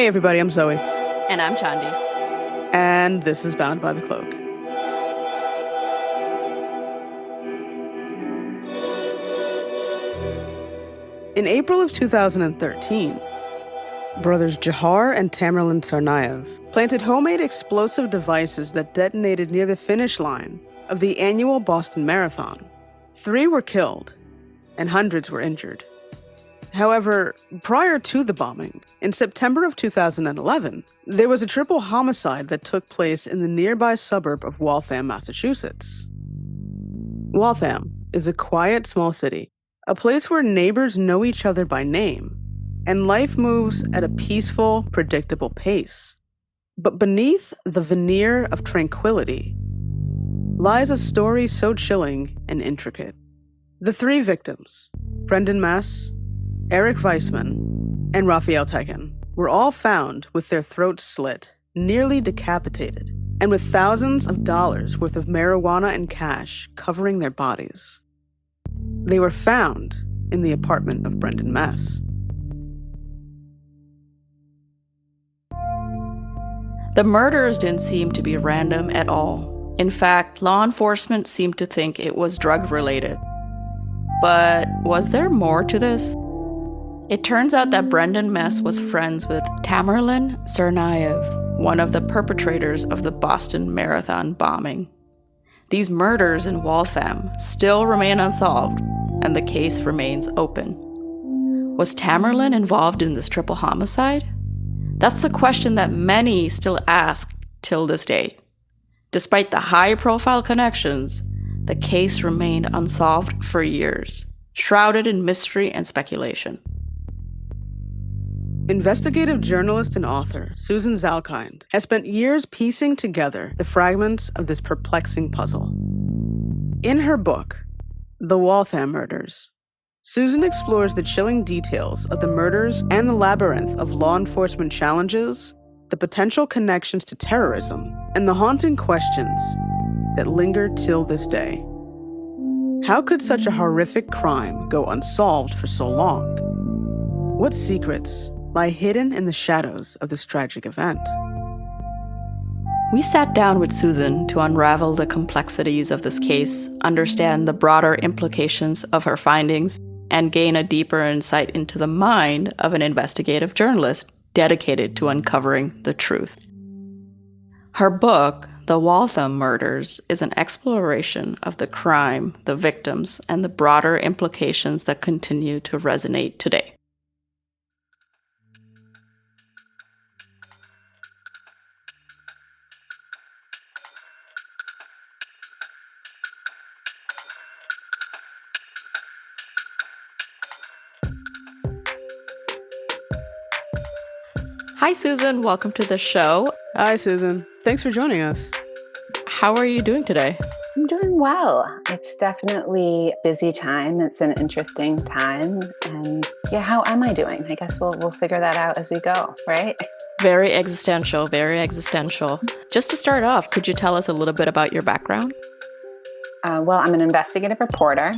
Hey everybody, I'm Zoe. And I'm Chandi. And this is Bound by the Cloak. In April of 2013, brothers Jahar and Tamerlan Tsarnaev planted homemade explosive devices that detonated near the finish line of the annual Boston Marathon. 3 were killed, and hundreds were injured. However, prior to the bombing, in September of 2011, there was a triple homicide that took place in the nearby suburb of Waltham, Massachusetts. Waltham is a quiet, small city, a place where neighbors know each other by name, and life moves at a peaceful, predictable pace. But beneath the veneer of tranquility lies a story so chilling and intricate. The 3 victims, Brendan Mess, Eric Weissman, and Raphael Teichen, were all found with their throats slit, nearly decapitated, and with thousands of dollars worth of marijuana and cash covering their bodies. They were found in the apartment of Brendan Mess. The murders didn't seem to be random at all. In fact, law enforcement seemed to think it was drug-related. But was there more to this? It turns out that Brendan Mess was friends with Tamerlan Tsarnaev, one of the perpetrators of the Boston Marathon bombing. These murders in Waltham still remain unsolved, and the case remains open. Was Tamerlan involved in this triple homicide? That's the question that many still ask till this day. Despite the high-profile connections, the case remained unsolved for years, shrouded in mystery and speculation. Investigative journalist and author Susan Zalkind has spent years piecing together the fragments of this perplexing puzzle. In her book, The Waltham Murders, Susan explores the chilling details of the murders and the labyrinth of law enforcement challenges, the potential connections to terrorism, and the haunting questions that linger till this day. How could such a horrific crime go unsolved for so long? What secrets lie hidden in the shadows of this tragic event? We sat down with Susan to unravel the complexities of this case, understand the broader implications of her findings, and gain a deeper insight into the mind of an investigative journalist dedicated to uncovering the truth. Her book, The Waltham Murders, is an exploration of the crime, the victims, and the broader implications that continue to resonate today. Hi, Susan. Welcome to the show. Hi, Susan. Thanks for joining us. How are you doing today? I'm doing well. It's definitely a busy time. It's an interesting time. And yeah, how am I doing? I guess we'll figure that out as we go, right? Very existential, very existential. Just to start off, could you tell us a little bit about your background? Well, I'm an investigative reporter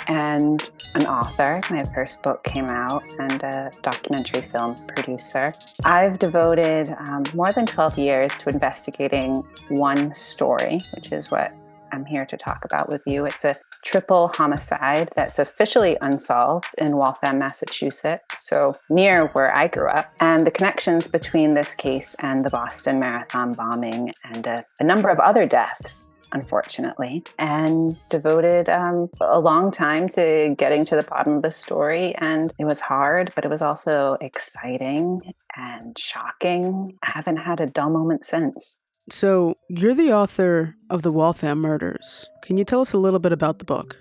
and an author. My first book came out, and a documentary film producer. I've devoted more than 12 years to investigating one story, which is what I'm here to talk about with you. It's a triple homicide that's officially unsolved in Waltham, Massachusetts, so near where I grew up, and the connections between this case and the Boston Marathon bombing and a number of other deaths, unfortunately, and devoted a long time to getting to the bottom of the story. And it was hard, but it was also exciting and shocking. I haven't had a dull moment since. So, you're the author of The Waltham Murders. Can you tell us a little bit about the book?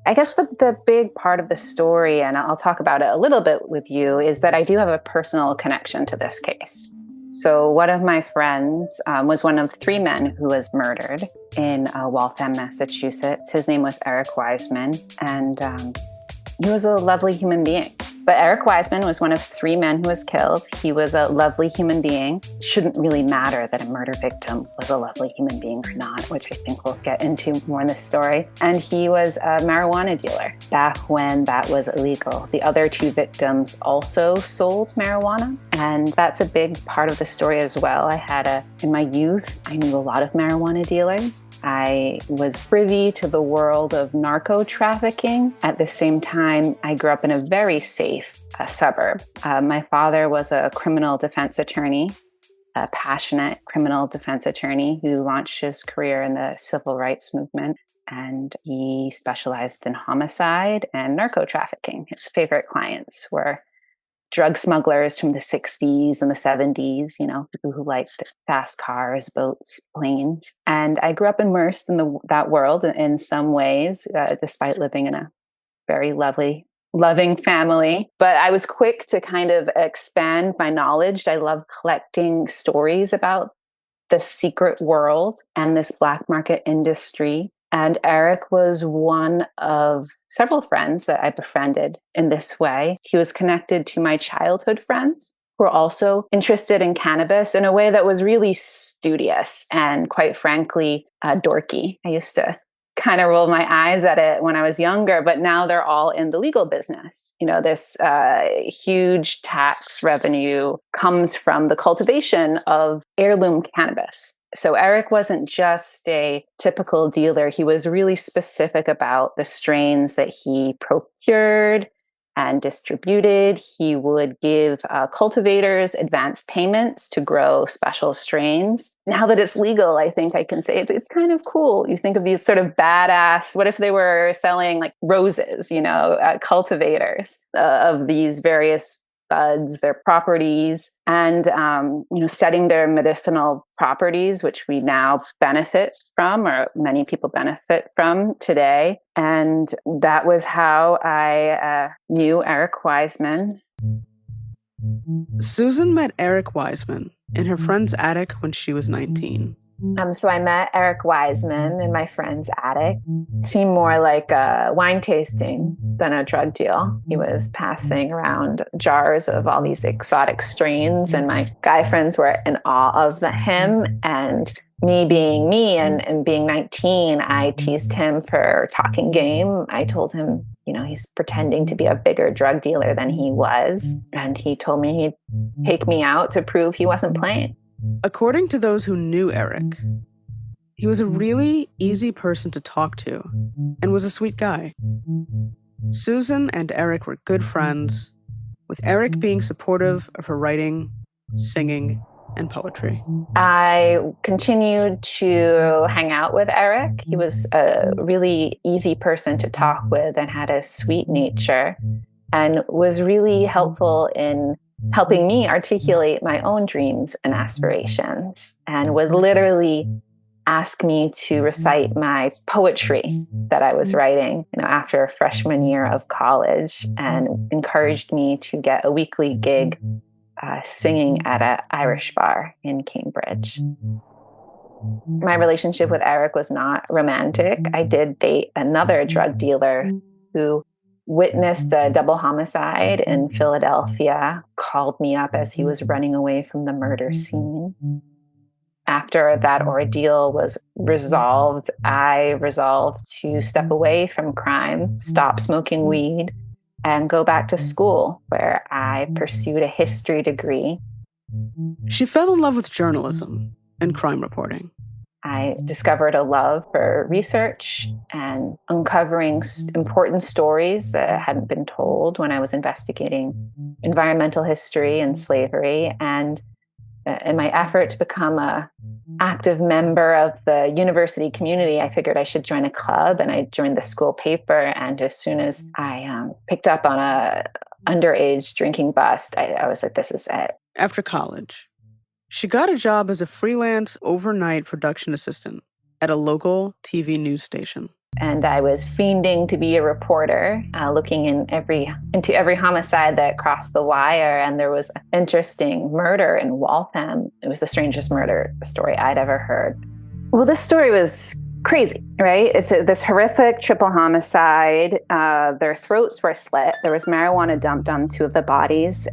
I guess the big part of the story, and I'll talk about it a little bit with you, is that I do have a personal connection to this case. So one of my friends was one of 3 men who was murdered in Waltham, Massachusetts. His name was Eric Weissman, and he was a lovely human being. But Eric Wiseman was one of 3 men who was killed. He was a lovely human being. Shouldn't really matter that a murder victim was a lovely human being or not, which I think we'll get into more in this story. And he was a marijuana dealer back when that was illegal. The other 2 victims also sold marijuana, and that's a big part of the story as well. In my youth, I knew a lot of marijuana dealers. I was privy to the world of narco trafficking. At the same time, I grew up in a very safe suburb. My father was a criminal defense attorney, a passionate criminal defense attorney who launched his career in the civil rights movement, and he specialized in homicide and narco trafficking. His favorite clients were drug smugglers from the 60s and the 70s, people who liked fast cars, boats, planes. And I grew up immersed in that world in some ways, despite living in a very loving family. But I was quick to kind of expand my knowledge. I love collecting stories about the secret world and this black market industry. And Eric was one of several friends that I befriended in this way. He was connected to my childhood friends who were also interested in cannabis in a way that was really studious and, quite frankly, dorky. I used to kind of roll my eyes at it when I was younger, but now they're all in the legal business. This huge tax revenue comes from the cultivation of heirloom cannabis. So Eric wasn't just a typical dealer. He was really specific about the strains that he procured and distributed. He would give cultivators advance payments to grow special strains. Now that it's legal, I think I can say it's kind of cool. You think of these sort of badass, what if they were selling like roses, cultivators of these various buds, their properties, and studying their medicinal properties, which we now benefit from, or many people benefit from today. And that was how I knew Eric Wiseman. Susan met Eric Wiseman in her friend's attic when she was 19. So I met Eric Wiseman in my friend's attic. It seemed more like a wine tasting than a drug deal. He was passing around jars of all these exotic strains, and my guy friends were in awe of him. And me being me and being 19, I teased him for talking game. I told him, he's pretending to be a bigger drug dealer than he was. And he told me he'd take me out to prove he wasn't playing. According to those who knew Eric, he was a really easy person to talk to and was a sweet guy. Susan and Eric were good friends, with Eric being supportive of her writing, singing, and poetry. I continued to hang out with Eric. He was a really easy person to talk with and had a sweet nature and was really helpful in helping me articulate my own dreams and aspirations, and would literally ask me to recite my poetry that I was writing, after a freshman year of college, and encouraged me to get a weekly gig singing at an Irish bar in Cambridge. My relationship with Eric was not romantic. I did date another drug dealer who witnessed a double homicide in Philadelphia, called me up as he was running away from the murder scene. After that ordeal was resolved, I resolved to step away from crime, stop smoking weed, and go back to school, where I pursued a history degree. She fell in love with journalism and crime reporting. I discovered a love for research and uncovering important stories that hadn't been told when I was investigating environmental history and slavery. And in my effort to become an active member of the university community, I figured I should join a club, and I joined the school paper. And as soon as I picked up on a underage drinking bust, I was like, this is it. After college, she got a job as a freelance overnight production assistant at a local TV news station. And I was fiending to be a reporter, looking into every homicide that crossed the wire. And there was an interesting murder in Waltham. It was the strangest murder story I'd ever heard. Well, this story was crazy, right? It's this horrific triple homicide. Their throats were slit. There was marijuana dumped on two of the bodies.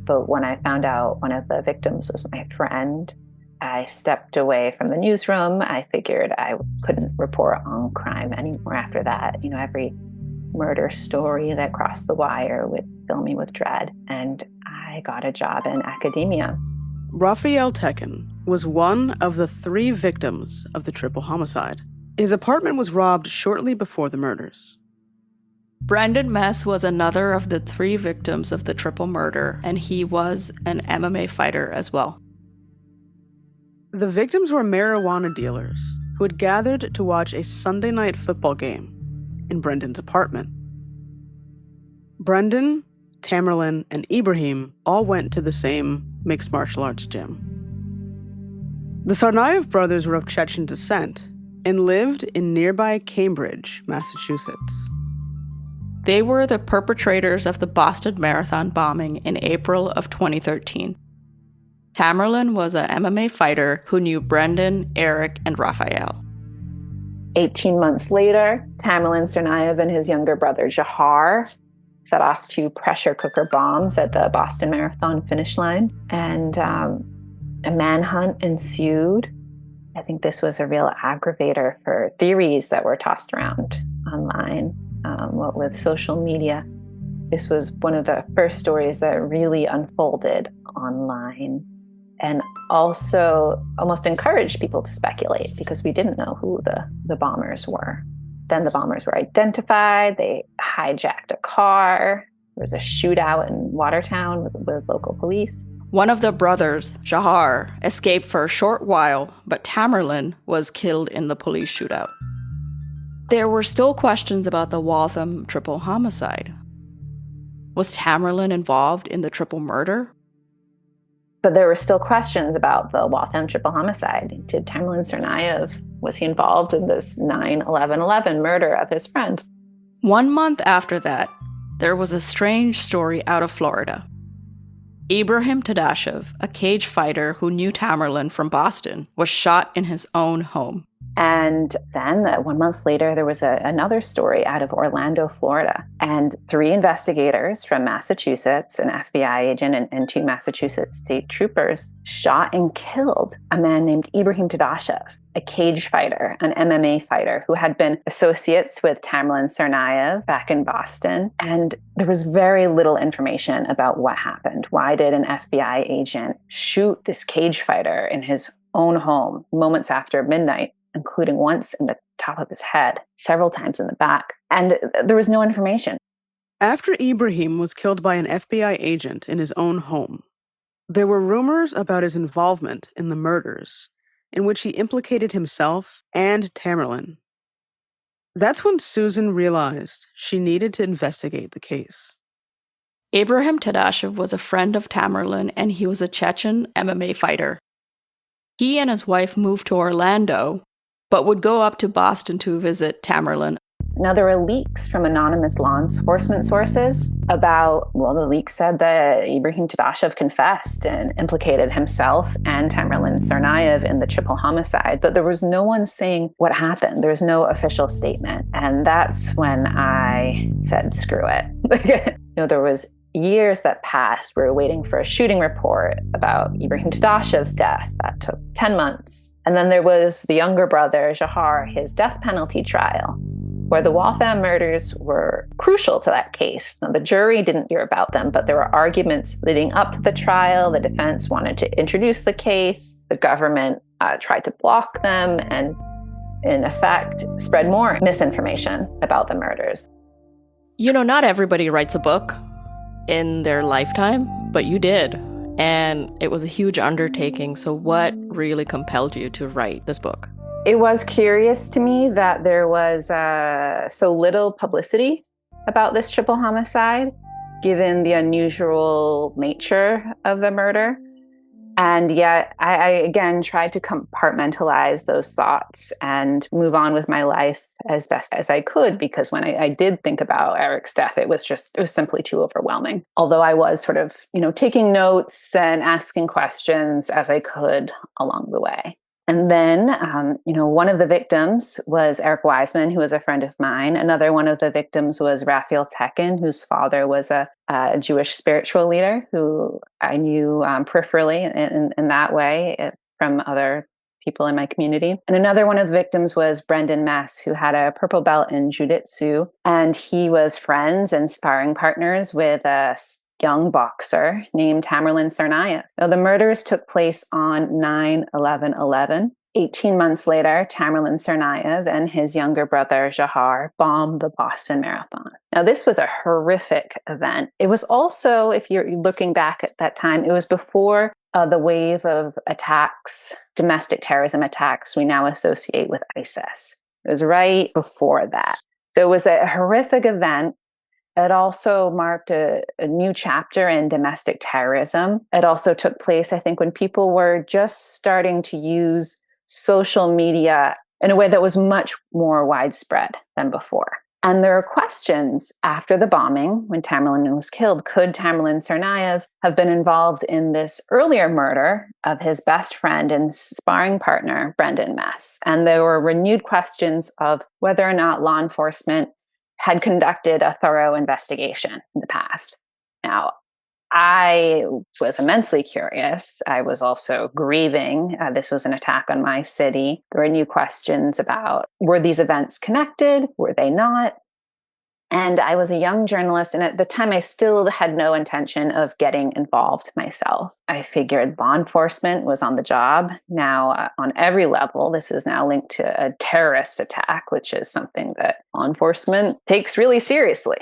But when I found out one of the victims was my friend, I stepped away from the newsroom. I figured I couldn't report on crime anymore after that. Every murder story that crossed the wire would fill me with dread. And I got a job in academia. Raphael Tekin was one of the 3 victims of the triple homicide. His apartment was robbed shortly before the murders. Brandon Mess was another of the 3 victims of the triple murder, and he was an MMA fighter as well. The victims were marijuana dealers who had gathered to watch a Sunday night football game in Brendan's apartment. Brendan, Tamerlan, and Ibrahim all went to the same mixed martial arts gym. The Tsarnaev brothers were of Chechen descent and lived in nearby Cambridge, Massachusetts. They were the perpetrators of the Boston Marathon bombing in April of 2013. Tamerlan was an MMA fighter who knew Brendan, Eric, and Raphael. 18 months later, Tamerlan Tsarnaev and his younger brother Jahar set off 2 pressure cooker bombs at the Boston Marathon finish line, and a manhunt ensued. I think this was a real aggravator for theories that were tossed around online. With social media, this was one of the first stories that really unfolded online, and also almost encouraged people to speculate because we didn't know who the bombers were. Then the bombers were identified. They hijacked a car. There was a shootout in Watertown with local police. One of the brothers, Jahar, escaped for a short while, but Tamerlan was killed in the police shootout. There were still questions about the Waltham triple homicide. Was Tamerlan involved in the triple murder? But there were still questions about the Waltham triple homicide. Did Tamerlan Tsarnaev, was he involved in this 9/11/11 murder of his friend? 1 month after that, there was a strange story out of Florida. Ibrahim Tadashev, a cage fighter who knew Tamerlan from Boston, was shot in his own home. And then 1 month later, there was another story out of Orlando, Florida. And 3 investigators from Massachusetts, an FBI agent and 2 Massachusetts state troopers, shot and killed a man named Ibrahim Tadashev, a cage fighter, an MMA fighter who had been associates with Tamerlan Tsarnaev back in Boston. And there was very little information about what happened. Why did an FBI agent shoot this cage fighter in his own home moments after midnight, including once in the top of his head, several times in the back? And there was no information. After Ibrahim was killed by an FBI agent in his own home, there were rumors about his involvement in the murders, in which he implicated himself and Tamerlan. That's when Susan realized she needed to investigate the case. Ibrahim Tadashev was a friend of Tamerlan, and he was a Chechen MMA fighter. He and his wife moved to Orlando, but would go up to Boston to visit Tamerlan. Now, there were leaks from anonymous law enforcement sources about, the leaks said that Ibrahim Tadashev confessed and implicated himself and Tamerlan Tsarnaev in the triple homicide, but there was no one saying what happened. There was no official statement. And that's when I said, screw it. There was years that passed. We were waiting for a shooting report about Ibrahim Tadashev's death. That took 10 months. And then there was the younger brother, Jahar, his death penalty trial, where the Waltham murders were crucial to that case. Now, the jury didn't hear about them, but there were arguments leading up to the trial. The defense wanted to introduce the case. The government tried to block them and, in effect, spread more misinformation about the murders. Not everybody writes a book in their lifetime, but you did. And it was a huge undertaking. So what really compelled you to write this book? It was curious to me that there was so little publicity about this triple homicide, given the unusual nature of the murder. And yet I again tried to compartmentalize those thoughts and move on with my life as best as I could, because when I did think about Eric's death, it was simply too overwhelming. Although I was sort of, taking notes and asking questions as I could along the way. And then, one of the victims was Eric Wiseman, who was a friend of mine. Another one of the victims was Raphael Tekin, whose father was a Jewish spiritual leader who I knew peripherally in that way from other people in my community. And another one of the victims was Brendan Mess, who had a purple belt in jiu-jitsu, and he was friends and sparring partners with a young boxer named Tamerlan Tsarnaev. Now, the murders took place on 9/11/11. 18 months later, Tamerlan Tsarnaev and his younger brother, Jahar, bombed the Boston Marathon. Now, this was a horrific event. It was also, if you're looking back at that time, it was before the wave of attacks, domestic terrorism attacks we now associate with ISIS. It was right before that. So it was a horrific event. It also marked a new chapter in domestic terrorism. It also took place, I think, when people were just starting to use social media in a way that was much more widespread than before. And there are questions after the bombing, when Tamerlan was killed, could Tamerlan Tsarnaev have been involved in this earlier murder of his best friend and sparring partner, Brendan Mess? And there were renewed questions of whether or not law enforcement had conducted a thorough investigation in the past. Now, I was immensely curious. I was also grieving. This was an attack on my city. There were new questions about, were these events connected? Were they not? And I was a young journalist, and at the time I still had no intention of getting involved myself. I figured law enforcement was on the job. Now, on every level, this is now linked to a terrorist attack, which is something that law enforcement takes really seriously.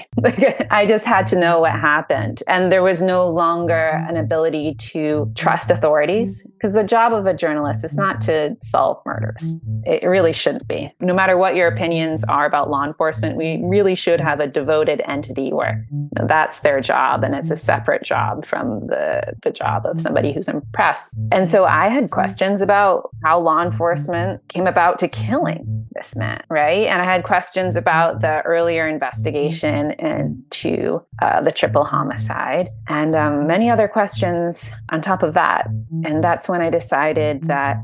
I just had to know what happened. And there was no longer an ability to trust authorities, because the job of a journalist is not to solve murders. It really shouldn't be. No matter what your opinions are about law enforcement, we really should have a devoted entity where that's their job, and it's a separate job from the job of somebody who's impressed. And so I had questions about how law enforcement came about to killing this man, right? And I had questions about the earlier investigation into the triple homicide, and many other questions on top of that. And that's when I decided that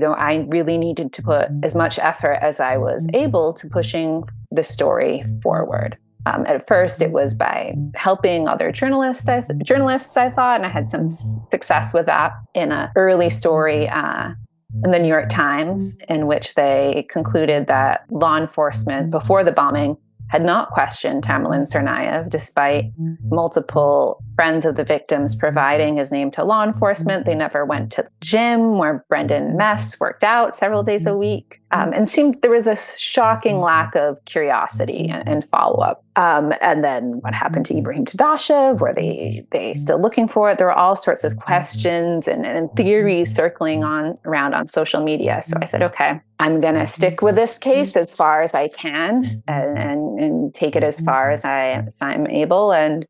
I really needed to put as much effort as I was able to pushing the story forward. At first, it was by helping other journalists, I thought, and I had some success with that in an early story in the New York Times, in which they concluded that law enforcement before the bombing had not questioned Tamerlan Tsarnaev, despite multiple friends of the victims providing his name to law enforcement. They never went to the gym where Brendan Mess worked out several days a week. And seemed there was a shocking lack of curiosity and follow-up. And then what happened to Ibrahim Tadashev? Were they still looking for it? There were all sorts of questions and theories circling around on social media. So I said, okay, I'm going to stick with this case as far as I can and take it as far as I'm able. And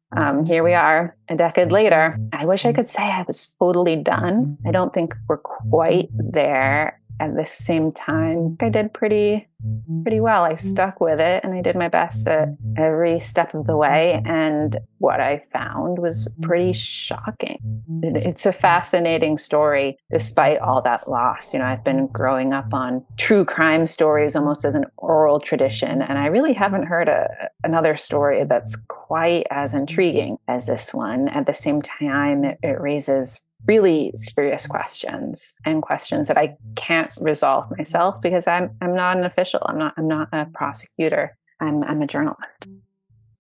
here we are a decade later. I wish I could say I was totally done. I don't think we're quite there. At the same time, I did pretty well. I stuck with it, and I did my best at every step of the way. And what I found was pretty shocking. It's a fascinating story, despite all that loss. I've been growing up on true crime stories almost as an oral tradition, and I really haven't heard another story that's quite as intriguing as this one. At the same time, it raises really serious questions, and questions that I can't resolve myself because I'm not an official. I'm not a prosecutor. I'm a journalist.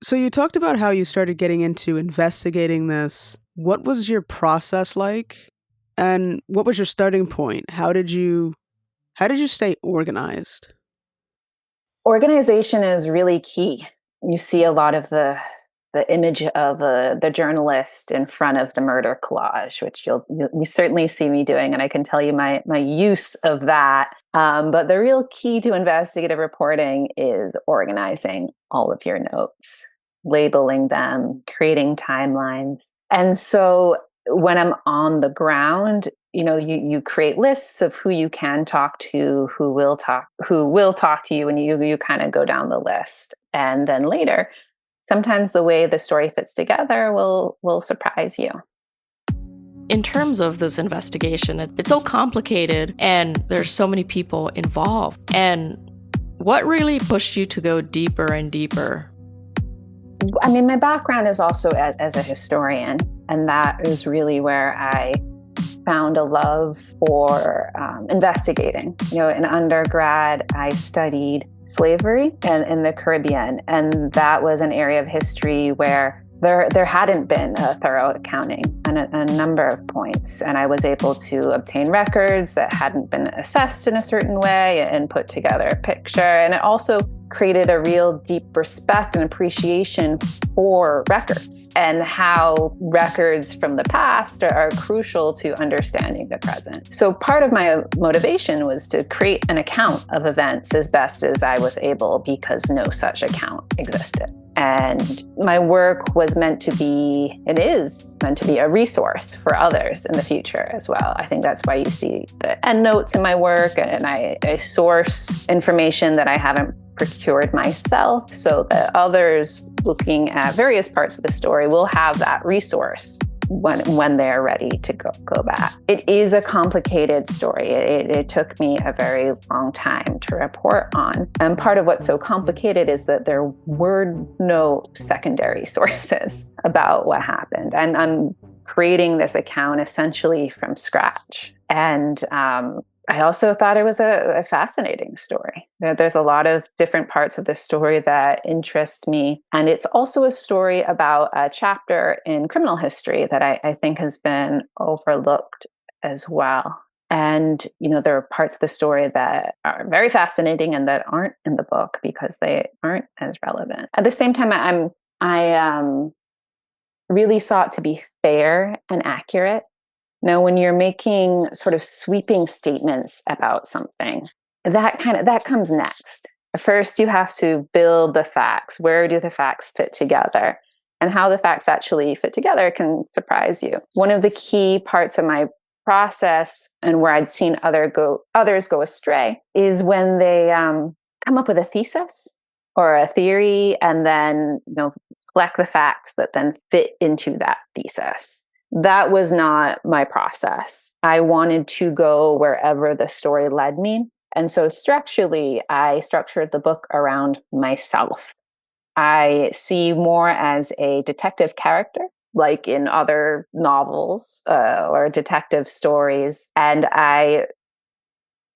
So you talked about how you started getting into investigating this. What was your process like? And what was your starting point? How did you stay organized? Organization is really key. You see a lot of the image of the journalist in front of the murder collage, which you certainly see me doing, and I can tell you my use of that. But the real key to investigative reporting is organizing all of your notes, labeling them, creating timelines. And so when I'm on the ground, you create lists of who you can talk to, who will talk to you, and you kind of go down the list. And then later, sometimes the way the story fits together will surprise you. In terms of this investigation, it's so complicated and there's so many people involved. And what really pushed you to go deeper and deeper? I mean, my background is also as a historian, and that is really where I found a love for investigating. In undergrad, I studied slavery in the Caribbean, and that was an area of history where there hadn't been a thorough accounting on a number of points, and I was able to obtain records that hadn't been assessed in a certain way and put together a picture. And it also created a real deep respect and appreciation for records and how records from the past are crucial to understanding the present. So part of my motivation was to create an account of events as best as I was able, because no such account existed. And my work was meant to be, it is meant to be, a resource for others in the future as well. I think that's why you see the endnotes in my work, and I source information that I haven't procured myself so that others looking at various parts of the story will have that resource when they're ready to go back. It is a complicated story. It took me a very long time to report on. And part of what's so complicated is that there were no secondary sources about what happened. And I'm creating this account essentially from scratch. And I also thought it was a fascinating story. There's a lot of different parts of this story that interest me. And it's also a story about a chapter in criminal history that I think has been overlooked as well. And, there are parts of the story that are very fascinating and that aren't in the book because they aren't as relevant. At the same time, I really sought to be fair and accurate. Now, when you're making sort of sweeping statements about something, that comes next. First, you have to build the facts. Where do the facts fit together? And how the facts actually fit together can surprise you. One of the key parts of my process, and where I'd seen others go astray, is when they come up with a thesis or a theory and then collect the facts that then fit into that thesis. That was not my process. I wanted to go wherever the story led me. And so structurally, I structured the book around myself. I see more as a detective character, like in other novels or detective stories. And I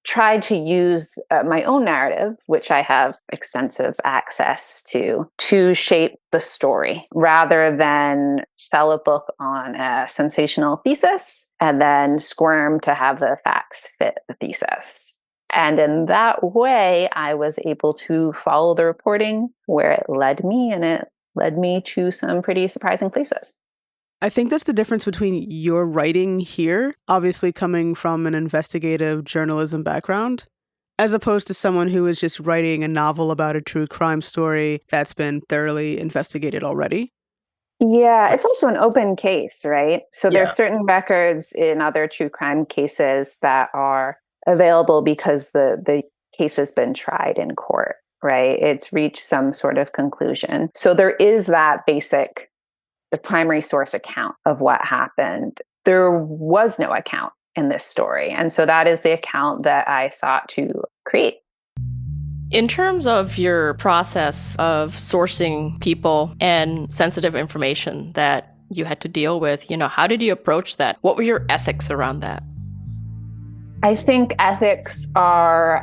tried to use my own narrative, which I have extensive access to shape the story, rather than sell a book on a sensational thesis and then squirm to have the facts fit the thesis. And in that way, I was able to follow the reporting where it led me, and it led me to some pretty surprising places. I think that's the difference between your writing here, obviously coming from an investigative journalism background, as opposed to someone who is just writing a novel about a true crime story that's been thoroughly investigated already. Yeah, it's also an open case, right? So there's certain records in other true crime cases that are available because the case has been tried in court, right? It's reached some sort of conclusion. So there is that basic, the primary source account of what happened. There was no account in this story. And so that is the account that I sought to create. In terms of your process of sourcing people and sensitive information that you had to deal with, how did you approach that? What were your ethics around that? I think ethics are,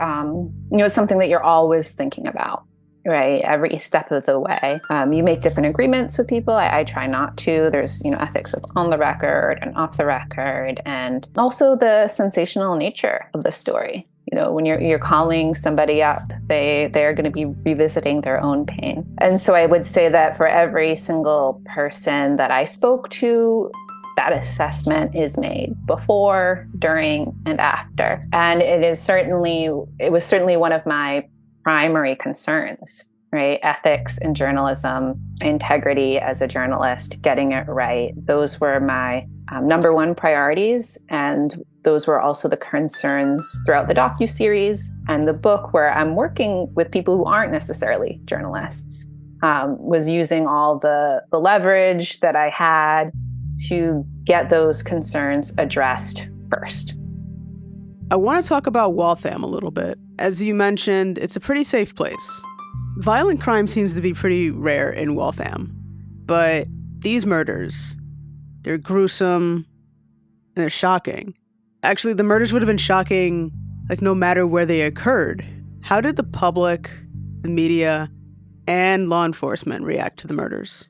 it's something that you're always thinking about. Right, every step of the way. You make different agreements with people. I try not to. There's, ethics of on the record and off the record, and also the sensational nature of the story. When you're calling somebody up, they're going to be revisiting their own pain. And so I would say that for every single person that I spoke to, that assessment is made before, during, and after. And it was certainly one of my primary concerns, right? Ethics in journalism, integrity as a journalist, getting it right. Those were my number one priorities. And those were also the concerns throughout the docuseries and the book, where I'm working with people who aren't necessarily journalists, was using all the leverage that I had to get those concerns addressed first. I want to talk about Waltham a little bit. As you mentioned, it's a pretty safe place. Violent crime seems to be pretty rare in Waltham, but these murders, they're gruesome and they're shocking. Actually, the murders would have been shocking, like, no matter where they occurred. How did the public, the media, and law enforcement react to the murders?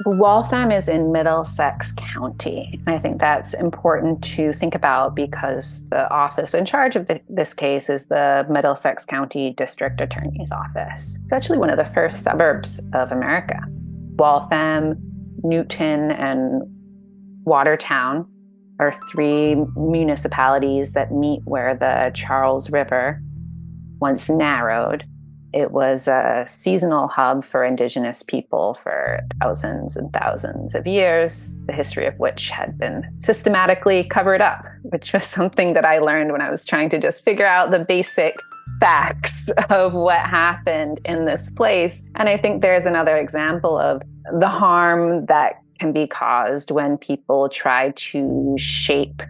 Waltham is in Middlesex County. I think that's important to think about because the office in charge of this case is the Middlesex County District Attorney's Office. It's actually one of the first suburbs of America. Waltham, Newton, and Watertown are three municipalities that meet where the Charles River once narrowed. It was a seasonal hub for indigenous people for thousands and thousands of years, the history of which had been systematically covered up, which was something that I learned when I was trying to just figure out the basic facts of what happened in this place. And I think there's another example of the harm that can be caused when people try to shape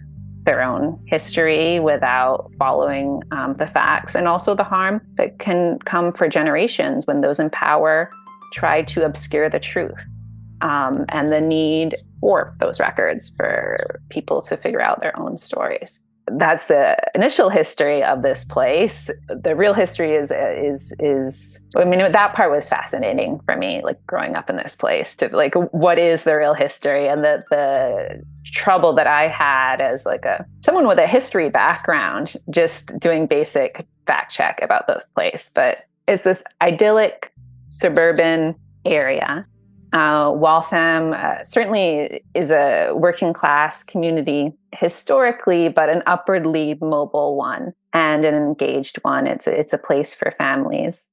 their own history without following the facts, and also the harm that can come for generations when those in power try to obscure the truth, and the need for those records for people to figure out their own stories. That's the initial history of this place. The real history is I mean, that part was fascinating for me, like growing up in this place, to like, what is the real history? And the trouble that I had as like someone with a history background, just doing basic fact check about this place. But it's this idyllic suburban area. Waltham certainly is a working class community historically, but an upwardly mobile one and an engaged one. It's a place for families.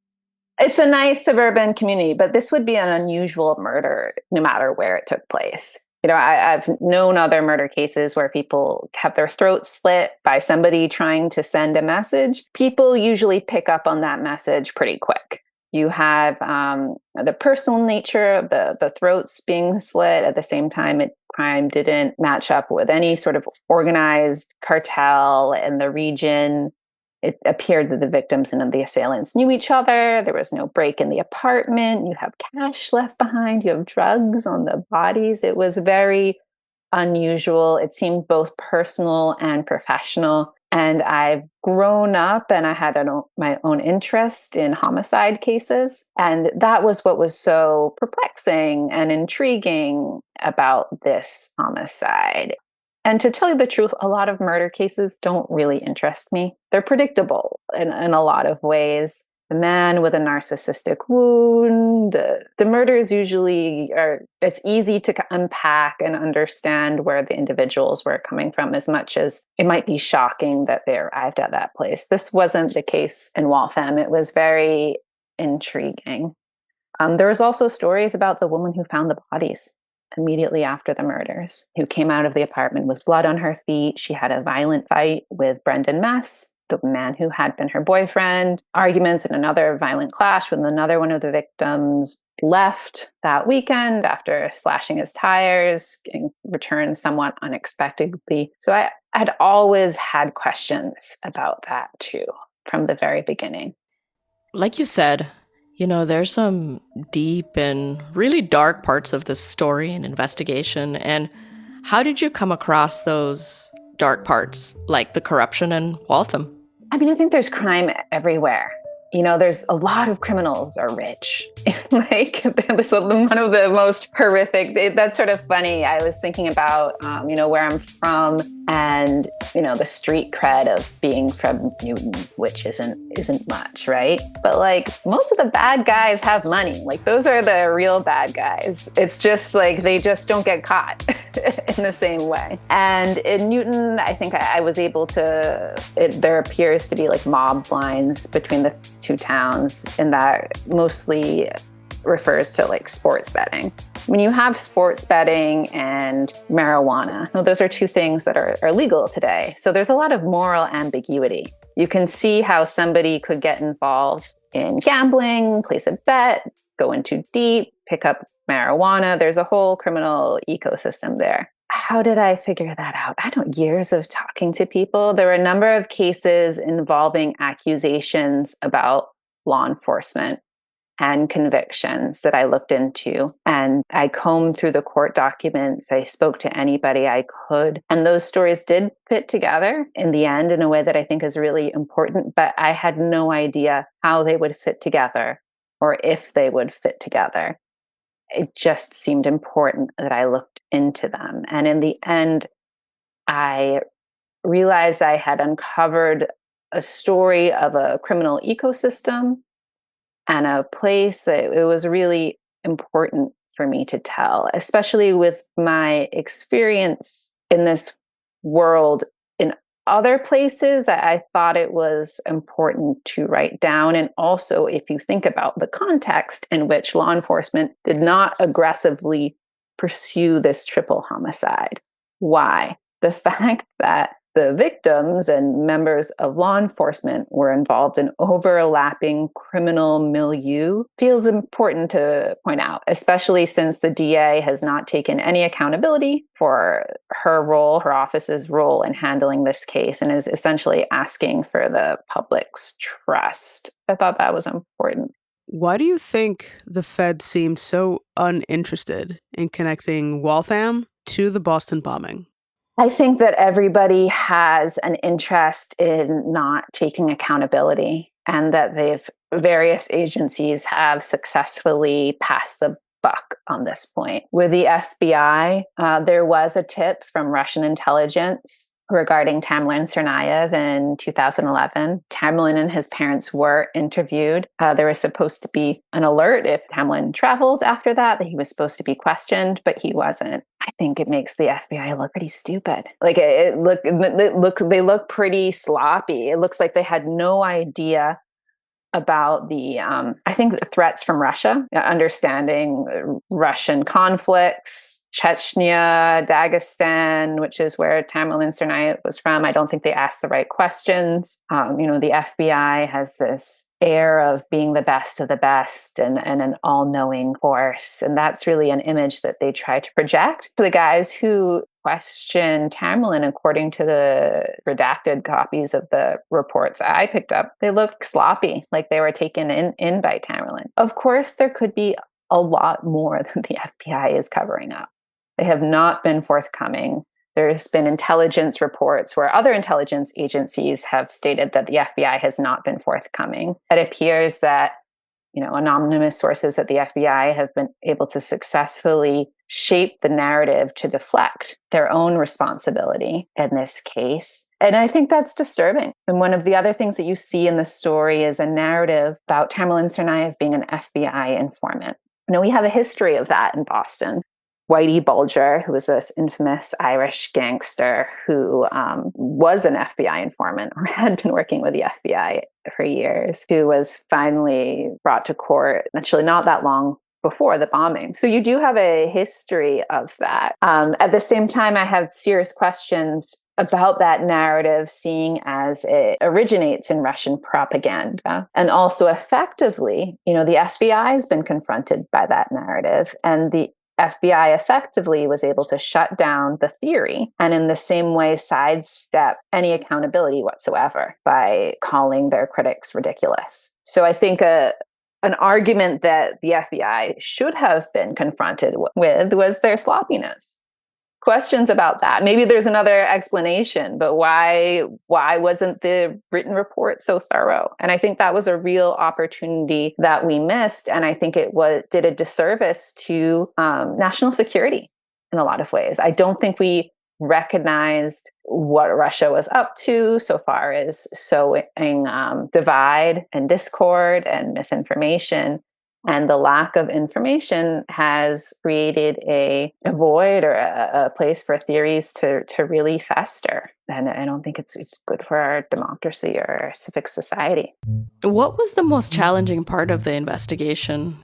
It's a nice suburban community, but this would be an unusual murder no matter where it took place. You know, I've known other murder cases where people have their throats slit by somebody trying to send a message. People usually pick up on that message pretty quick. You have the personal nature of the throats being slit. At the same time, crime didn't match up with any sort of organized cartel in the region. It appeared that the victims and the assailants knew each other. There was no break in the apartment. You have cash left behind. You have drugs on the bodies. It was very unusual. It seemed both personal and professional. And I've grown up and I had my own interest in homicide cases. And that was what was so perplexing and intriguing about this homicide. And to tell you the truth, a lot of murder cases don't really interest me. They're predictable in a lot of ways. The man with a narcissistic wound, the murders usually it's easy to unpack and understand where the individuals were coming from, as much as it might be shocking that they arrived at that place. This wasn't the case in Waltham. It was very intriguing. There was also stories about the woman who found the bodies immediately after the murders, who came out of the apartment with blood on her feet. She had a violent fight with Brendan Mess, the man who had been her boyfriend, arguments and another violent clash with another one of the victims, left that weekend after slashing his tires and returned somewhat unexpectedly. So I had always had questions about that too, from the very beginning. Like you said, you know, there's some deep and really dark parts of this story and investigation. And how did you come across those dark parts, like the corruption in Waltham? I mean, I think there's crime everywhere. You know, there's a lot of criminals are rich. Like, this is one of the most horrific. That's sort of funny. I was thinking about, you know, where I'm from, and you know, the street cred of being from Newton, which isn't much, right? But like, most of the bad guys have money. Like, those are the real bad guys. It's just like they just don't get caught in the same way. And in Newton, I think I was able to. There appears to be like mob lines between the two towns, and that mostly refers to like sports betting. When you have sports betting and marijuana, those are two things that are legal today. So there's a lot of moral ambiguity. You can see how somebody could get involved in gambling, place a bet, go in too deep, pick up marijuana. There's a whole criminal ecosystem there. How did I figure that out? I don't know, years of talking to people. There were a number of cases involving accusations about law enforcement and convictions that I looked into. And I combed through the court documents. I spoke to anybody I could. And those stories did fit together in the end in a way that I think is really important. But I had no idea how they would fit together or if they would fit together. It just seemed important that I looked into them. And in the end, I realized I had uncovered a story of a criminal ecosystem and a place that it was really important for me to tell, especially with my experience in this world in other places. I thought it was important to write down. And also, if you think about the context in which law enforcement did not aggressively pursue this triple homicide. Why? The fact that the victims and members of law enforcement were involved in overlapping criminal milieu feels important to point out, especially since the DA has not taken any accountability for her role, her office's role in handling this case, and is essentially asking for the public's trust. I thought that was important. Why do you think the Fed seemed so uninterested in connecting Waltham to the Boston bombing? I think that everybody has an interest in not taking accountability, and that various agencies have successfully passed the buck on this point. With the FBI, there was a tip from Russian intelligence regarding Tamerlan Tsarnaev in 2011. Tamerlan and his parents were interviewed. There was supposed to be an alert if Tamerlan traveled after that he was supposed to be questioned, but he wasn't. I think it makes the FBI look pretty stupid. Like they look pretty sloppy. It looks like they had no idea about I think the threats from Russia, understanding Russian conflicts, Chechnya, Dagestan, which is where Tamerlan Tsarnaev was from. I don't think they asked the right questions. The FBI has this air of being the best of the best and an all-knowing force. And that's really an image that they try to project to the guys who question Tamerlan. According to the redacted copies of the reports I picked up, they look sloppy, like they were taken in by Tamerlan. Of course, there could be a lot more that the FBI is covering up. They have not been forthcoming. There's been intelligence reports where other intelligence agencies have stated that the FBI has not been forthcoming. It appears that, anonymous sources at the FBI have been able to successfully shape the narrative to deflect their own responsibility in this case. And I think that's disturbing. And one of the other things that you see in the story is a narrative about Tamerlan Tsarnaev being an FBI informant. We have a history of that in Boston. Whitey Bulger, who was this infamous Irish gangster who was an FBI informant or had been working with the FBI for years, who was finally brought to court, actually not that long before the bombing. So you do have a history of that. At the same time, I have serious questions about that narrative, seeing as it originates in Russian propaganda. And also effectively, the FBI has been confronted by that narrative, and the FBI effectively was able to shut down the theory and in the same way sidestep any accountability whatsoever by calling their critics ridiculous. So I think an argument that the FBI should have been confronted with was their sloppiness. Questions about that. Maybe there's another explanation, but why wasn't the written report so thorough? And I think that was a real opportunity that we missed. And I think it did a disservice to national security in a lot of ways. I don't think we recognized what Russia was up to so far as sowing divide and discord and misinformation. And the lack of information has created a void or a place for theories to really fester. And I don't think it's good for our democracy or our civic society. What was the most challenging part of the investigation?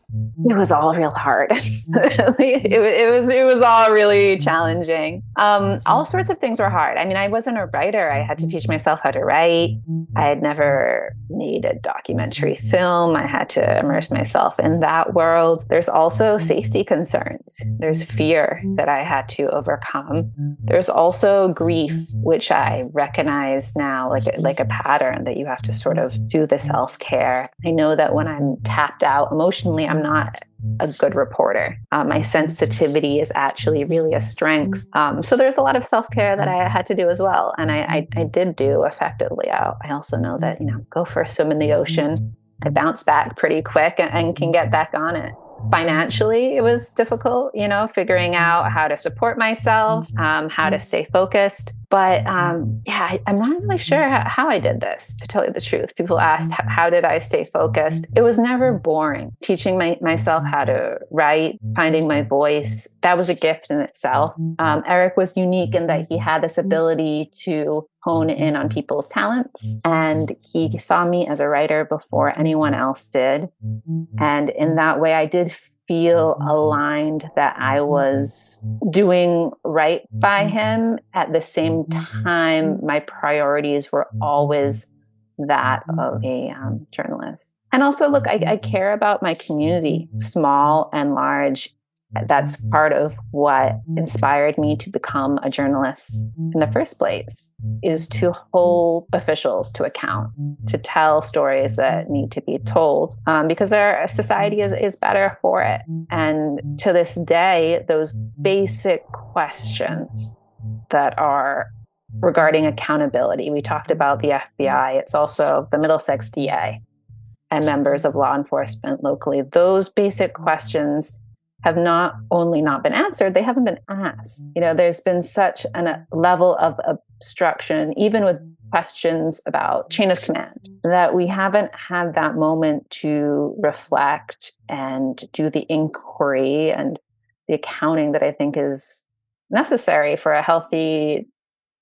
It was all real hard. it was all really challenging. All sorts of things were hard. I mean, I wasn't a writer. I had to teach myself how to write. I had never made a documentary film. I had to immerse myself in that world. There's also safety concerns. There's fear that I had to overcome. There's also grief, which I recognize now like a pattern that you have to sort of do the self-care. I know that when I'm tapped out emotionally, I'm not a good reporter. My sensitivity is actually really a strength. So there's a lot of self-care that I had to do as well. And I did do effectively. I also know that, go for a swim in the ocean. I bounce back pretty quick and can get back on it. Financially, it was difficult, figuring out how to support myself, how to stay focused. But I'm not really sure how I did this, to tell you the truth. People asked, how did I stay focused? It was never boring. Teaching myself how to write, finding my voice, that was a gift in itself. Eric was unique in that he had this ability to hone in on people's talents. And he saw me as a writer before anyone else did. And in that way, I did feel aligned that I was doing right by him. At the same time, my priorities were always that of a journalist. And also, look, I care about my community, small and large. That's part of what inspired me to become a journalist in the first place, is to hold officials to account, to tell stories that need to be told, because our society is better for it. And to this day, those basic questions that are regarding accountability, we talked about the FBI, it's also the Middlesex DA and members of law enforcement locally. Those basic questions have not only not been answered, they haven't been asked. There's been such a level of obstruction, even with questions about chain of command, that we haven't had that moment to reflect and do the inquiry and the accounting that I think is necessary for a healthy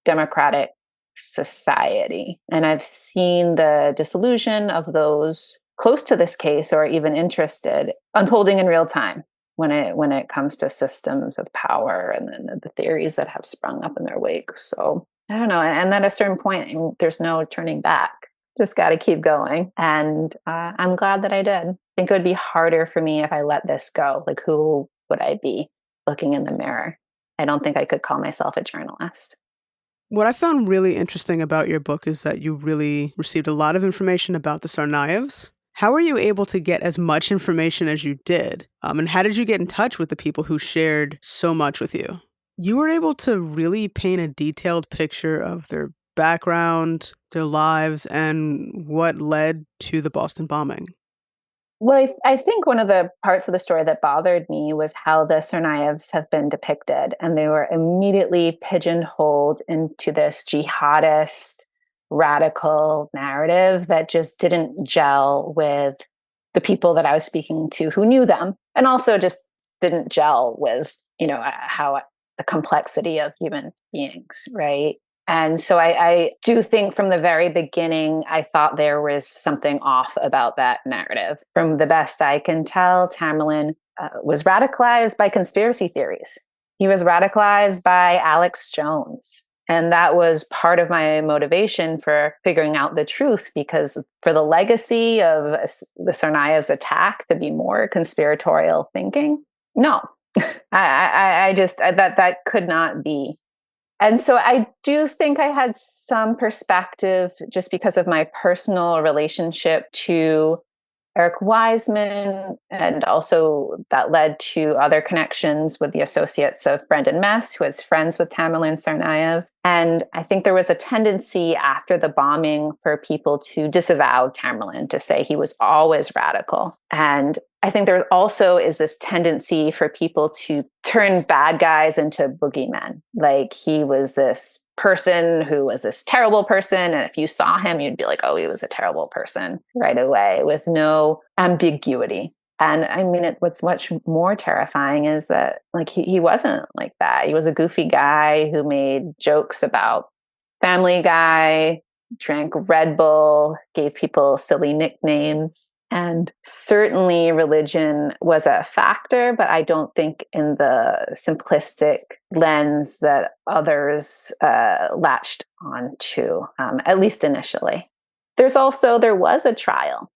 democratic society. And I've seen the disillusion of those close to this case or even interested unfolding in real time when it comes to systems of power and then the theories that have sprung up in their wake. So I don't know. And at a certain point, there's no turning back. Just got to keep going. And I'm glad that I did. I think it would be harder for me if I let this go. Like, who would I be looking in the mirror? I don't think I could call myself a journalist. What I found really interesting about your book is that you really received a lot of information about the Tsarnaevs. How were you able to get as much information as you did? And how did you get in touch with the people who shared so much with you? You were able to really paint a detailed picture of their background, their lives, and what led to the Boston bombing. Well, I think one of the parts of the story that bothered me was how the Tsarnaevs have been depicted. And they were immediately pigeonholed into this jihadist, radical narrative that just didn't gel with the people that I was speaking to who knew them, and also just didn't gel with, how the complexity of human beings, right? And so I do think from the very beginning, I thought there was something off about that narrative. From the best I can tell, Tamerlan was radicalized by conspiracy theories. He was radicalized by Alex Jones. And that was part of my motivation for figuring out the truth, because for the legacy of the Tsarnaevs attack to be more conspiratorial thinking, no, that could not be. And so I do think I had some perspective just because of my personal relationship to Eric Wiseman, and also that led to other connections with the associates of Brendan Mess, who was friends with Tamerlan Tsarnaev. And I think there was a tendency after the bombing for people to disavow Tamerlan, to say he was always radical. And I think there also is this tendency for people to turn bad guys into boogeymen. Like, he was this person who was this terrible person, and if you saw him, you'd be like, oh, he was a terrible person right away, with no ambiguity. And I mean, what's much more terrifying is that, like, he wasn't like that. He was a goofy guy who made jokes about Family Guy, drank Red Bull, gave people silly nicknames. And certainly religion was a factor, but I don't think in the simplistic lens that others latched onto, at least initially. There was a trial,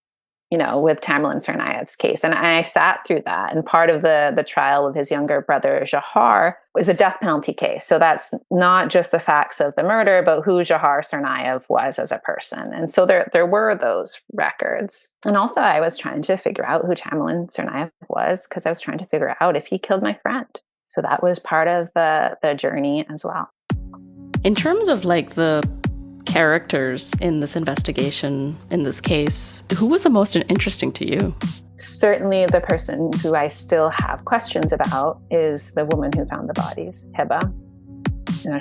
with Tamerlan Tsarnaev's case. And I sat through that. And part of the trial with his younger brother, Zahar, was a death penalty case. So that's not just the facts of the murder, but who Zahar Tsarnaev was as a person. And so there were those records. And also I was trying to figure out who Tamerlan Tsarnaev was, because I was trying to figure out if he killed my friend. So that was part of the journey as well. In terms of the characters in this investigation, in this case, who was the most interesting to you? Certainly the person who I still have questions about is the woman who found the bodies, Hiba.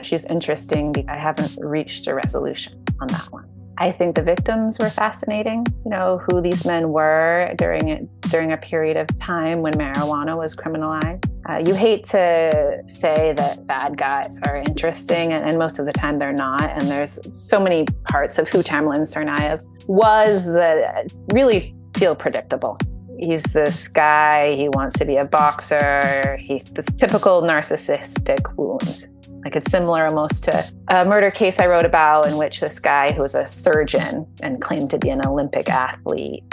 She's interesting because I haven't reached a resolution on that one. I think the victims were fascinating, who these men were during a period of time when marijuana was criminalized. You hate to say that bad guys are interesting, and most of the time they're not. And there's so many parts of who Tamerlan Tsarnaev was that really feel predictable. He's this guy, he wants to be a boxer, he's this typical narcissistic wound. It's similar almost to a murder case I wrote about in which this guy who was a surgeon and claimed to be an Olympic athlete,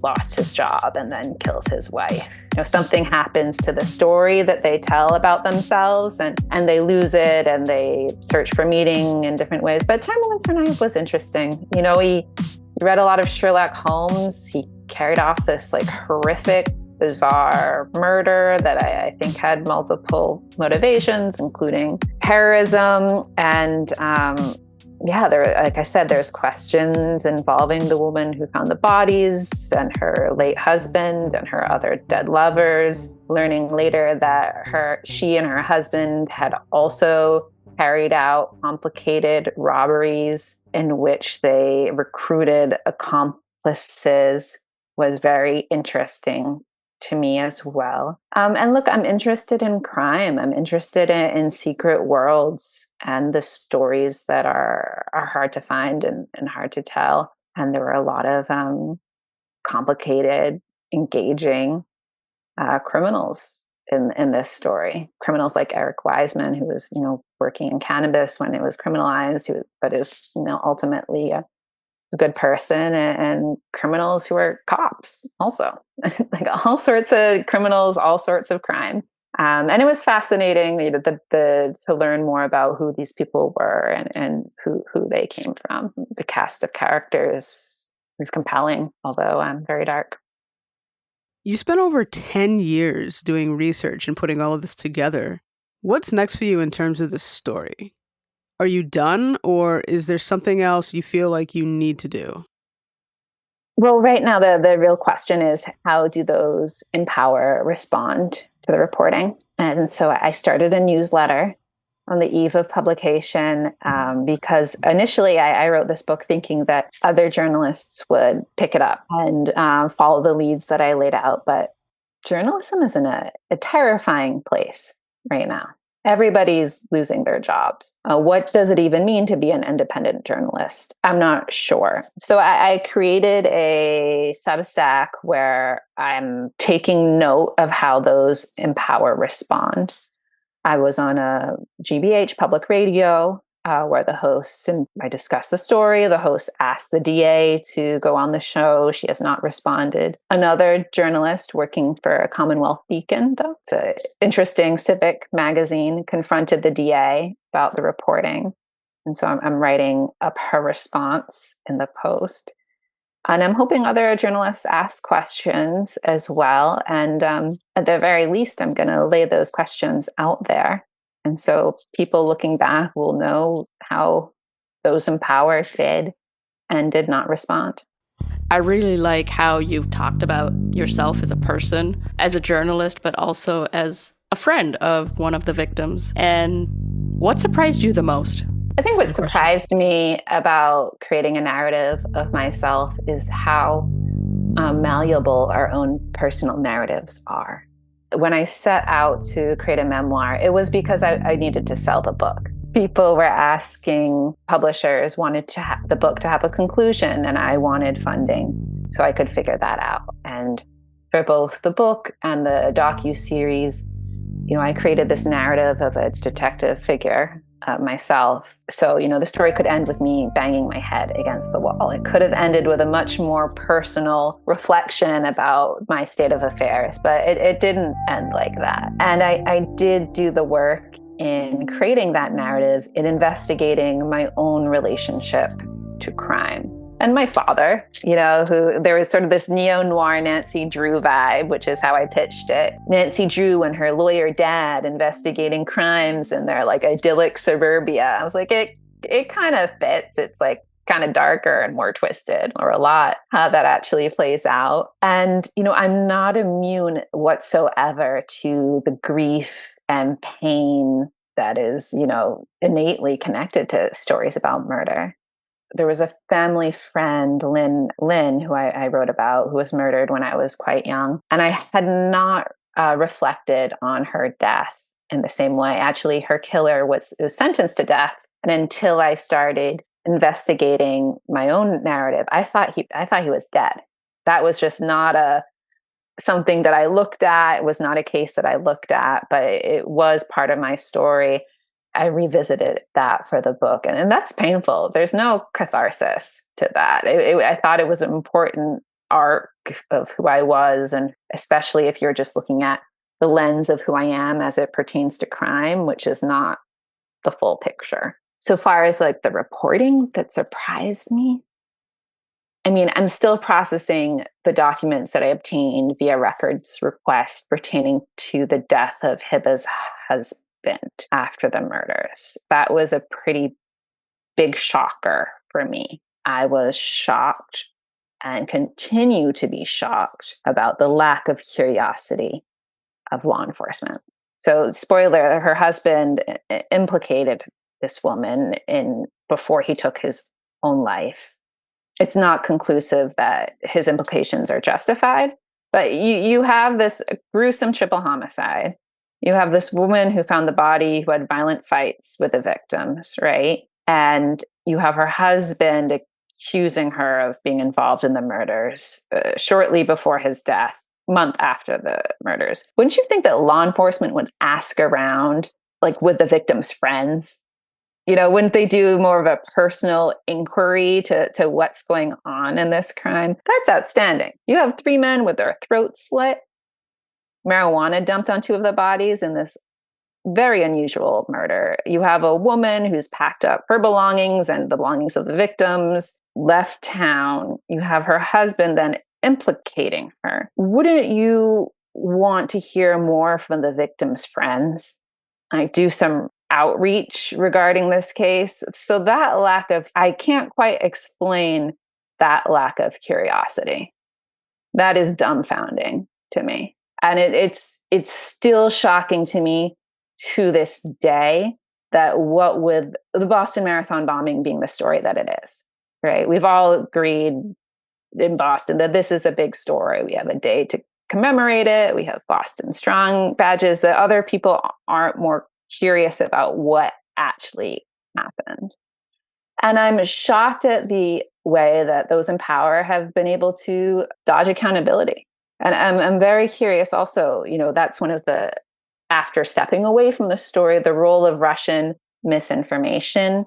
lost his job and then kills his wife. Something happens to the story that they tell about themselves and they lose it and they search for meaning in different ways. But Tamerlan Tsarnaev was interesting. He read a lot of Sherlock Holmes. He carried off this horrific, bizarre murder that I think had multiple motivations, including terrorism. And like I said, there's questions involving the woman who found the bodies and her late husband and her other dead lovers, learning later that she and her husband had also carried out complicated robberies in which they recruited accomplices was very interesting to me as well. And look, I'm interested in crime. I'm interested in secret worlds and the stories that are hard to find and hard to tell. And there were a lot of complicated, engaging criminals in this story. Criminals like Eric Wiseman, who was, working in cannabis when it was criminalized, but is, ultimately a good person, and criminals who are cops also. All sorts of criminals, all sorts of crime. And it was fascinating to learn more about who these people were and who they came from. The cast of characters is compelling, although very dark. You spent over 10 years doing research and putting all of this together. What's next for you in terms of the story? Are you done, or is there something else you feel like you need to do? Well, right now, the real question is, how do those in power respond to the reporting? And so I started a newsletter on the eve of publication because initially I wrote this book thinking that other journalists would pick it up and follow the leads that I laid out. But journalism is in a terrifying place right now. Everybody's losing their jobs. What does it even mean to be an independent journalist? I'm not sure. So I created a Substack where I'm taking note of how those in power respond. I was on a GBH public radio where the host, and I discussed the story. The host asked the DA to go on the show. She has not responded. Another journalist working for a Commonwealth Beacon, though, it's an interesting civic magazine, confronted the DA about the reporting. And so I'm writing up her response in the post. And I'm hoping other journalists ask questions as well. And at the very least, I'm going to lay those questions out there. And so people looking back will know how those in power did and did not respond. I really like how you talked about yourself as a person, as a journalist, but also as a friend of one of the victims. And what surprised you the most? I think what surprised me about creating a narrative of myself is how malleable our own personal narratives are. When I set out to create a memoir, it was because I needed to sell the book. People were asking, publishers wanted to the book to have a conclusion, and I wanted funding so I could figure that out. And for both the book and the docu-series, I created this narrative of a detective figure myself. So, the story could end with me banging my head against the wall. It could have ended with a much more personal reflection about my state of affairs, but it didn't end like that. And I did do the work in creating that narrative, in investigating my own relationship to crime. And my father, who there was sort of this neo-noir Nancy Drew vibe, which is how I pitched it. Nancy Drew and her lawyer dad investigating crimes in their like idyllic suburbia. I was like, it kind of fits. It's like kind of darker and more twisted, or a lot how that actually plays out. And, I'm not immune whatsoever to the grief and pain that is, innately connected to stories about murder. There was a family friend, Lynn, who I wrote about, who was murdered when I was quite young. And I had not reflected on her death in the same way. Actually, her killer was sentenced to death. And until I started investigating my own narrative, I thought he was dead. That was just not something that I looked at. It was not a case that I looked at, but it was part of my story. I revisited that for the book, and that's painful. There's no catharsis to that. I thought it was an important arc of who I was, and especially if you're just looking at the lens of who I am as it pertains to crime, which is not the full picture. So far as like the reporting that surprised me, I'm still processing the documents that I obtained via records request pertaining to the death of Hiba's husband after the murders. That was a pretty big shocker for me. I was shocked and continue to be shocked about the lack of curiosity of law enforcement. So, spoiler, her husband implicated this woman before he took his own life. It's not conclusive that his implications are justified, but you have this gruesome triple homicide. You have this woman who found the body, who had violent fights with the victims, right? And you have her husband accusing her of being involved in the murders shortly before his death, month after the murders. Wouldn't you think that law enforcement would ask around, like with the victim's friends? Wouldn't they do more of a personal inquiry to what's going on in this crime? That's outstanding. You have 3 men with their throats slit, marijuana dumped on 2 of the bodies in this very unusual murder. You have a woman who's packed up her belongings and the belongings of the victims, left town. You have her husband then implicating her. Wouldn't you want to hear more from the victim's friends? I do some outreach regarding this case. So that I can't quite explain that lack of curiosity. That is dumbfounding to me. And it's still shocking to me to this day that what with the Boston Marathon bombing being the story that it is, right? We've all agreed in Boston that this is a big story. We have a day to commemorate it. We have Boston Strong badges, that other people aren't more curious about what actually happened. And I'm shocked at the way that those in power have been able to dodge accountability. And I'm very curious also, that's one of the, after stepping away from the story, the role of Russian misinformation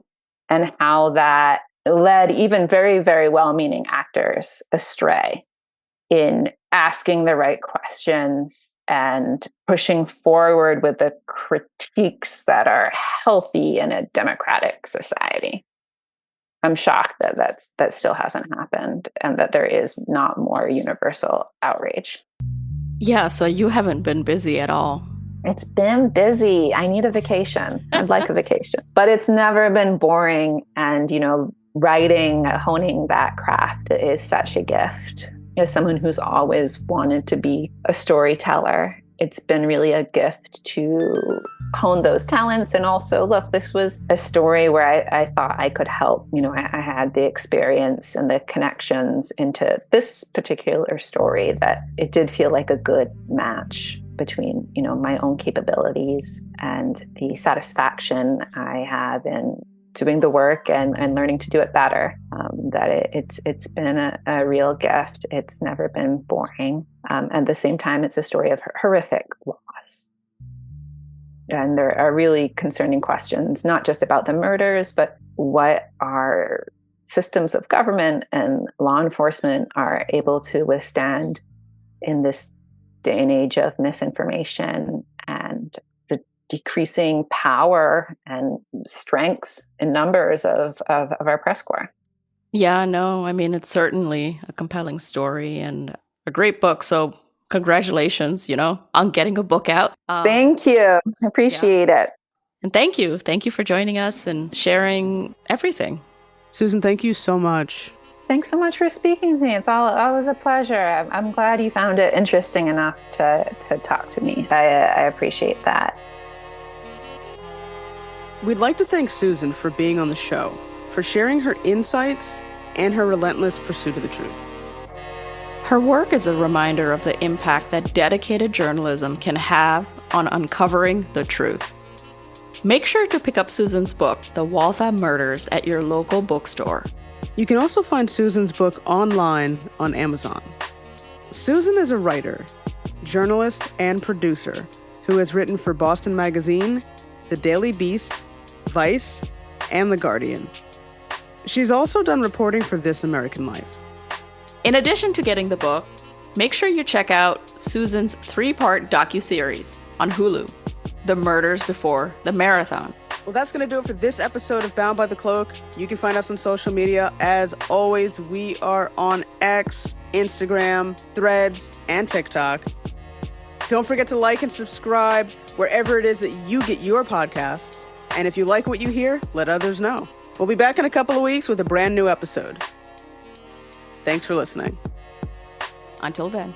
and how that led even very, very well-meaning actors astray in asking the right questions and pushing forward with the critiques that are healthy in a democratic society. I'm shocked that still hasn't happened and that there is not more universal outrage. Yeah, so you haven't been busy at all. It's been busy. I need a vacation. I'd like a vacation. But it's never been boring. And, writing, honing that craft is such a gift. As someone who's always wanted to be a storyteller, it's been really a gift to hone those talents. And also, look, this was a story where I thought I could help. I had the experience and the connections into this particular story that it did feel like a good match between, my own capabilities and the satisfaction I have in doing the work and learning to do it better. It's been a real gift. It's never been boring. At the same time, it's a story of horrific loss. And there are really concerning questions, not just about the murders, but what our systems of government and law enforcement are able to withstand in this day and age of misinformation and the decreasing power and strengths and numbers of our press corps. Yeah, no, I mean, it's certainly a compelling story and a great book. So congratulations, on getting a book out. Thank you. I appreciate it. And thank you. Thank you for joining us and sharing everything. Susan, thank you so much. Thanks so much for speaking to me. It's always a pleasure. I'm glad you found it interesting enough to talk to me. I appreciate that. We'd like to thank Susan for being on the show, for sharing her insights and her relentless pursuit of the truth. Her work is a reminder of the impact that dedicated journalism can have on uncovering the truth. Make sure to pick up Susan's book, The Waltham Murders, at your local bookstore. You can also find Susan's book online on Amazon. Susan is a writer, journalist, and producer who has written for Boston Magazine, The Daily Beast, Vice, and The Guardian. She's also done reporting for This American Life. In addition to getting the book, make sure you check out Susan's 3-part docuseries on Hulu, The Murders Before the Marathon. Well, that's going to do it for this episode of Bound by the Cloak. You can find us on social media. As always, we are on X, Instagram, Threads, and TikTok. Don't forget to like and subscribe wherever it is that you get your podcasts. And if you like what you hear, let others know. We'll be back in a couple of weeks with a brand new episode. Thanks for listening. Until then.